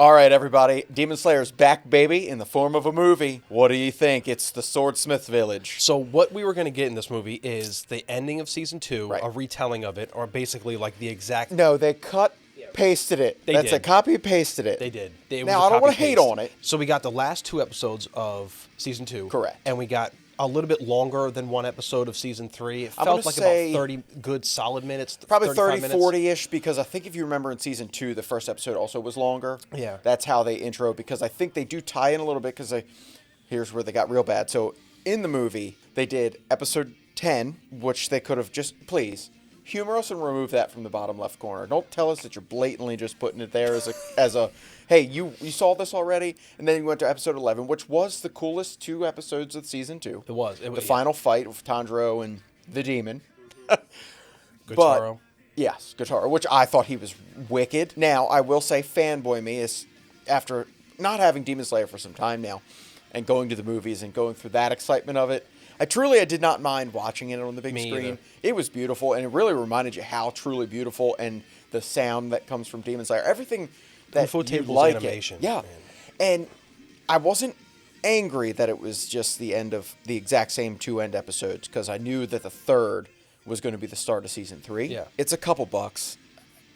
All right, everybody. Demon Slayer's back, baby, in the form of a movie. What do you think? It's the Swordsmith Village. So what we were going to get in this movie is the ending of season 2, Right. a retelling of it, or basically like the exact... No, they pasted it. They That's did. a copy pasted it. They did. It Now, was a I don't want to copy-paste. hate on it. So we got the last 2 episodes of season 2. Correct. And we got a little bit longer than 1 episode of season 3. It I'm felt gonna like say about 30 good solid minutes. Probably 35 30, 40-ish, because I think if you remember in season 2, the first episode also was longer. Yeah. That's how they intro, because I think they do tie in a little bit, because here's where they got real bad. So in the movie, they did episode 10, which they could have just, please, humor us and remove that from the bottom left corner. Don't tell us that you're blatantly just putting it there as a hey, you saw this already, and then you went to episode 11, which was the coolest 2 episodes of season 2. It was. The final fight with Tanjiro and the demon. Guitaro. Yes, Guitar, which I thought he was wicked. Now, I will say fanboy me is, after not having Demon Slayer for some time now, and going to the movies and going through that excitement of it, I did not mind watching it on the big Me screen. either. It was beautiful, and it really reminded you how truly beautiful, and the sound that comes from Demon Slayer, everything that you Ufotable's like animation, it. Yeah, man. and I wasn't angry that it was just the end of the exact same 2 end episodes, because I knew that the third was going to be the start of season 3. Yeah. It's a couple bucks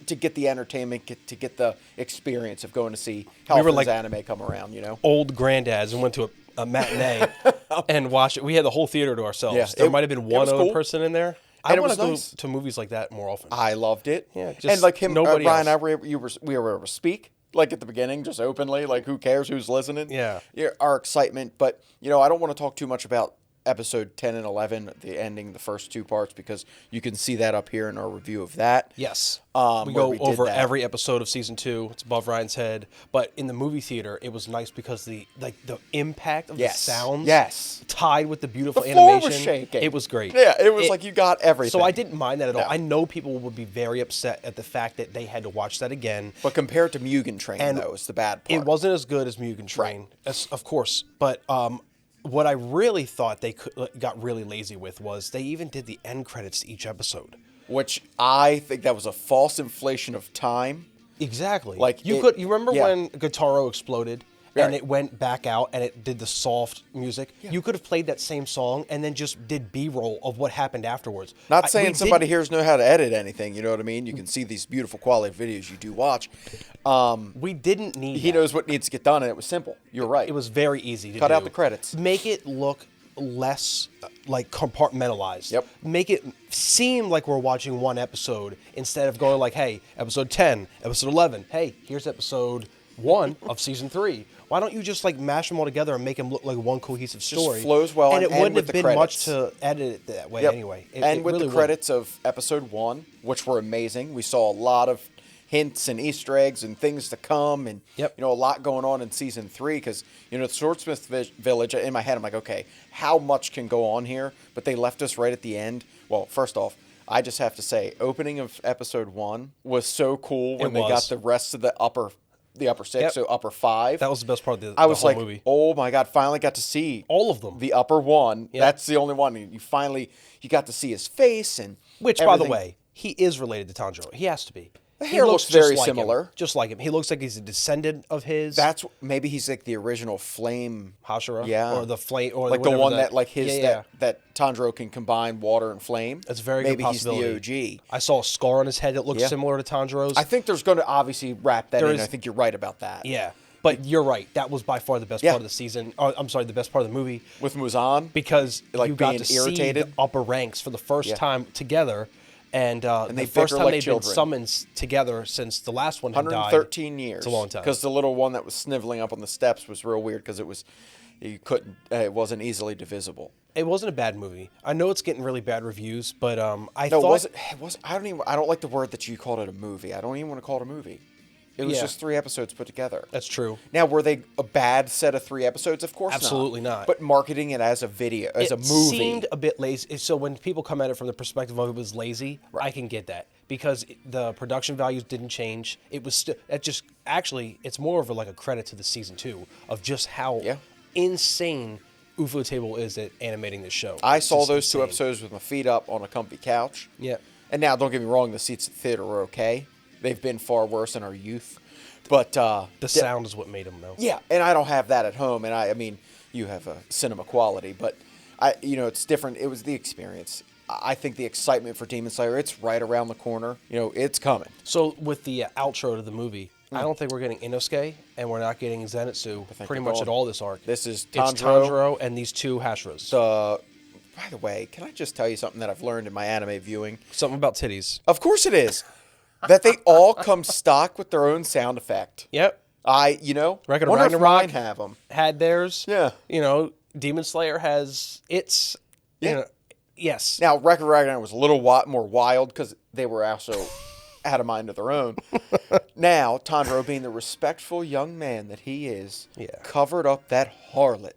to get the entertainment, to get the experience of going to see Hellfield's anime come around, you know? Old granddads and went to a matinee and watched it. We had the whole theater to ourselves. Yeah, There it- might have been it was one other cool. person in there. And I it want was to go nice. to movies like that more often. I loved it. Yeah, just and like him, nobody Ryan else. and I, we were able to speak, like at the beginning, just openly, like who cares who's listening? Yeah. Our excitement. But, I don't want to talk too much about episode 10 and 11, the ending, the first 2 parts, because you can see that up here in our review of that. Yes. We We go did over that. every episode of season 2. It's above Ryan's head. But in the movie theater, it was nice because the impact of Yes. the sounds tied with the beautiful The floor animation. was shaking. It was great. Yeah, it was like you got everything. So I didn't mind that at all. No. I know people would be very upset at the fact that they had to watch that again. But compared to Mugen Train, And though, it's the bad part. It wasn't as good as Mugen Train, of course. But what I really thought they got really lazy with was they even did the end credits to each episode. Which I think that was a false inflation of time. Exactly. Like you it- you remember yeah. when Guitaro exploded Right. and it went back out and it did the soft music? Yeah. You could have played that same song and then just did B-roll of what happened afterwards. Not We saying somebody didn't- here's know how to edit anything, you know what I mean? You can see these beautiful quality videos you do watch. We didn't need He that. knows what needs to get done, and it was simple. You're right. It was very easy to Cut do. out the credits. Make it look less like compartmentalized. Yep. Make it seem like we're watching one episode instead of going like, hey, episode 10, episode 11. Hey, here's episode 1 of season 3. Why don't you just like mash them all together and make them look like one cohesive story? flows well and and it end wouldn't with have the been much credits. to edit it that way Yep. anyway. And with really the credits of episode 1, which were amazing, we saw a lot of hints and Easter eggs and things to come, and Yep. a lot going on in season 3, because the Swordsmith Village, in my head I'm like, okay, how much can go on here? But they left us right at the end. Well, first off, I just have to say, opening of episode 1 was so cool when It they got was. the rest of the upper 6, Yep. so upper 5. That was the best part of the I was whole like, movie. oh my God, finally got to see All of them. the upper one. Yep. That's the only one. You got to see his face, and Which, by the everything. way, he is related to Tanjiro. He has to be. The He hair looks just very like him. similar. Just like him. He looks like he's a descendant of his. Maybe he's like the original flame Hashira, Yeah, or the flame, or like the whatever one that like his Yeah, yeah. that Tanjiro can combine water and flame. That's a very Maybe good he's possibility. the OG. I saw a scar on his head that looks Yeah. similar to Tanjiro's. I think there's going to obviously wrap that There in. is- I think you're right about that. yeah, but you're right. That was by far the best Yeah. part of the season. I'm sorry, the best part of the movie With Muzan, because Like you got being to irritated. see the upper ranks for the first Yeah. time together. And they the first bicker time like they've children. been summoned together since the last one had died. 113 years. It's a long time. Because the little one that was sniveling up on the steps was real weird, because it wasn't easily divisible. It wasn't a bad movie. I know it's getting really bad reviews, but I No, thought it was. I don't like the word that you called it a movie. I don't even want to call it a movie. It was Yeah. just 3 episodes put together. that's true. Now, were they a bad set of 3 episodes? Of course Absolutely not. But marketing it as a video, as a It movie. seemed a bit lazy. So when people come at it from the perspective of it was lazy, I can get that because the production values didn't change. It was still it's more of like a credit to the season 2 of just how Yeah. insane Ufotable is at animating this show. I It's saw just those 2 insane. episodes with my feet up on a comfy couch. Yeah. And now, don't get me wrong, the seats at the theater were okay. They've been far worse in our youth. But The sound is what made him know. yeah, and I don't have that at home, and I mean, you have a cinema quality, but it's different. It was the experience. I think the excitement for Demon Slayer, it's right around the corner. It's coming. So with the outro to the movie, I don't think we're getting Inosuke, and we're not getting Zenitsu pretty much at all this arc. This is It's Tanjiro and these two Hashiras. By the way, can I just tell you something that I've learned in my anime viewing? Something about titties. Of course it is. That they all come stock with their own sound effect. Yep. Record of wonder if Ragnarok mine have them. had theirs. Yeah. Demon Slayer has its. Yeah. Yes. Now, Record Ragnarok was a little more wild because they were also had a mind of their own. Now, Tanjiro, being the respectful young man that he is, covered up that harlot.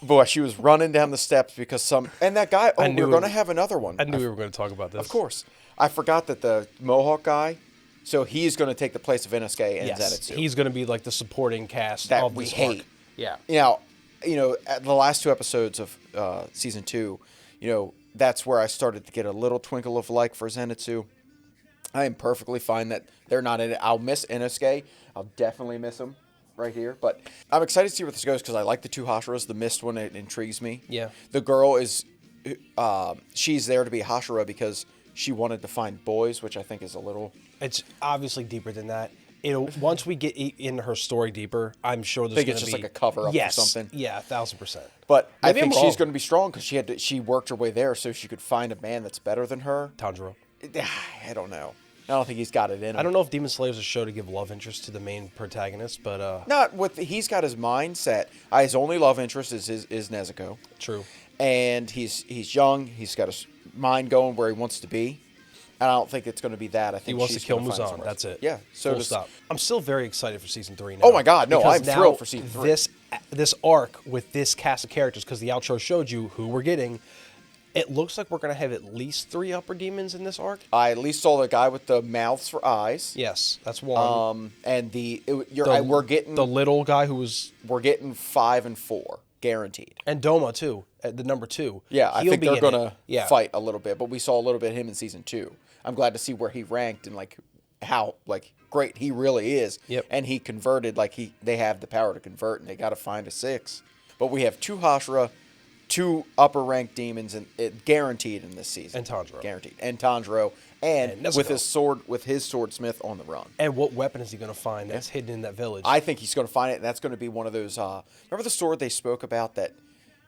Boy, she was running down the steps because and that guy, we're going to have another one. I knew we were going to talk about this. Of course. I forgot that the Mohawk guy, so he's going to take the place of Inosuke and Zenitsu. He's going to be like the supporting cast that of we this hate. arc. Yeah. Now, at the last 2 episodes of season 2, that's where I started to get a little twinkle of like for Zenitsu. I am perfectly fine that they're not in it. I'll miss Inosuke. I'll definitely miss him right here. But I'm excited to see where this goes because I like the 2 Hashiras. The mist one, it intrigues me. Yeah. The girl is, she's there to be Hashira because she wanted to find boys, which I think is a little... It's obviously deeper than that. Once we get in her story deeper, I'm sure there's going to be... it's just like a cover-up or something. Yeah, 1,000%. But I think she's going to be strong because she worked her way there so she could find a man that's better than her. Tanjiro. I don't know. I don't think he's got it in him. I don't know if Demon Slayer is a show to give love interest to the main protagonist, but... Not with... He's got his mindset. His only love interest is Nezuko. True. And he's young. He's got his mind going where he wants to be. And I don't think it's going to I think he wants to kill Muzan. That's it. Yeah. So Full stop. I'm still very excited for season 3 now. Oh my God, no! I'm thrilled for season 3. This arc with this cast of characters, because the outro showed you who we're getting. It looks like we're going to have at least 3 upper demons in this arc. I at least saw the guy with the mouths for eyes. Yes, that's one. And we're getting the little guy who was. We're getting 5 and 4 guaranteed. And Doma too, at the number 2. Yeah, I think they're going to fight a little bit, but we saw a little bit of him in season 2. I'm glad to see where he ranked and how great he really is. Yep. And he converted they have the power to convert, and they got to find a 6. But we have 2 Hashira, 2 upper ranked demons, and it guaranteed in this season. And Tanjiro. Guaranteed. And Tanjiro, and with his swordsmith on the run. And what weapon is he going to find that's hidden in that village? I think he's going to find it, and that's going to be one of those. Remember the sword they spoke about that?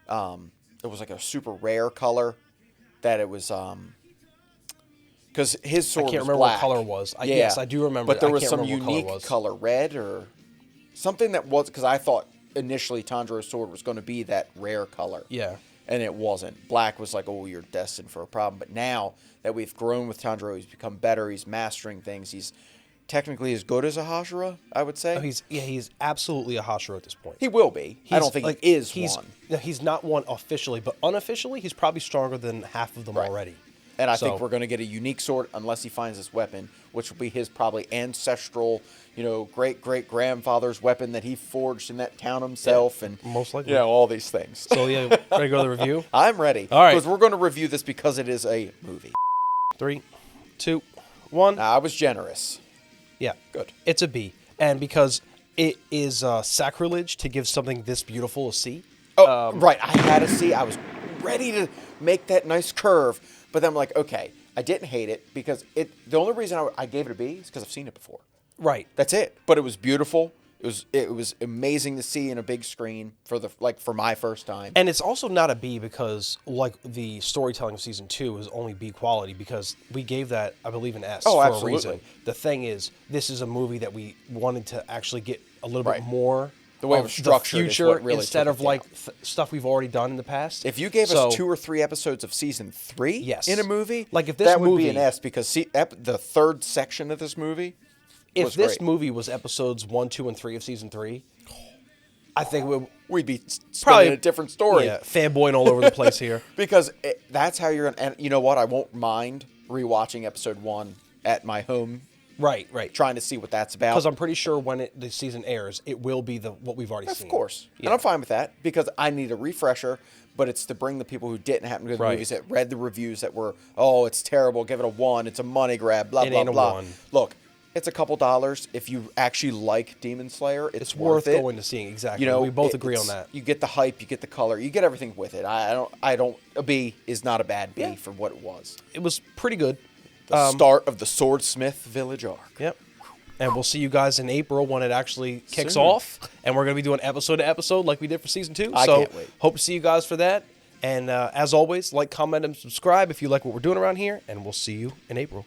It was like a super rare color. That it was. Because his sword was I can't remember black. what color it was. Yeah. Yes, I do remember. But there was some unique unique color, red or something that was, because I thought initially Tanjiro's sword was going to be that rare color. Yeah. And it wasn't. Black was like, oh, you're destined for a problem. But now that we've grown with Tanjiro, he's become better. He's mastering things. He's technically as good as a Hashira, I would say. Oh, he's absolutely a Hashira at this point. He will be. I don't think he is one. No, he's not one officially, but unofficially, he's probably stronger than half of them already. And I think we're going to get a unique sword unless he finds this weapon, which will be his probably ancestral, great-great-grandfather's weapon that he forged in that town himself. And most likely. all these things. So, ready to go to the review? I'm ready. All right. Because we're going to review this because it is a movie. 3, 2, 1. I was generous. Yeah. Good. It's a B. And because it is sacrilege to give something this beautiful a C. Oh, right. I had a C. I was ready to make that nice curve. But then I'm like, okay, I didn't hate it because the only reason I gave it a B is because I've seen it before. Right. That's it. But it was beautiful. It was amazing to see in a big screen for my first time. And it's also not a B because the storytelling of season 2 is only B quality because we gave that, I believe, an S for a reason. The thing is, this is a movie that we wanted to actually get a little bit more the way it was structured future is what really instead of down. stuff we've already done in the past. If you gave us 2 or 3 episodes of season 3 in a movie, if this that movie, would be an S because the third section of this movie if this movie was episodes 1, 2, and 3 of season 3, I think we'd be probably a different story. Yeah, fanboying all over the place here. Because that's how you're going to... And you know what? I won't mind rewatching episode 1 at my home. Right. Trying to see what that's about. Because I'm pretty sure when the season airs, it will be what we've already seen. Of course. Yeah. And I'm fine with that because I need a refresher, but it's to bring the people who didn't happen to go to the movies that read the reviews that were, oh, it's terrible, give it a 1, it's a money grab, blah, blah, blah. 1. Look, It's a couple dollars. If you actually like Demon Slayer, it's worth it. going to see. Exactly. You know, we both agree on it's- that. You get the hype, you get the color, you get everything with it. I don't. A B is not a bad B for what it was. It was pretty good. The start of the Swordsmith Village arc. Yep. And we'll see you guys in April when it actually kicks Soon. off. And we're going to be doing episode to episode like we did for season 2. I so can't wait. hope to see you guys for that. And as always, like, comment, and subscribe if you like what we're doing around here. And we'll see you in April.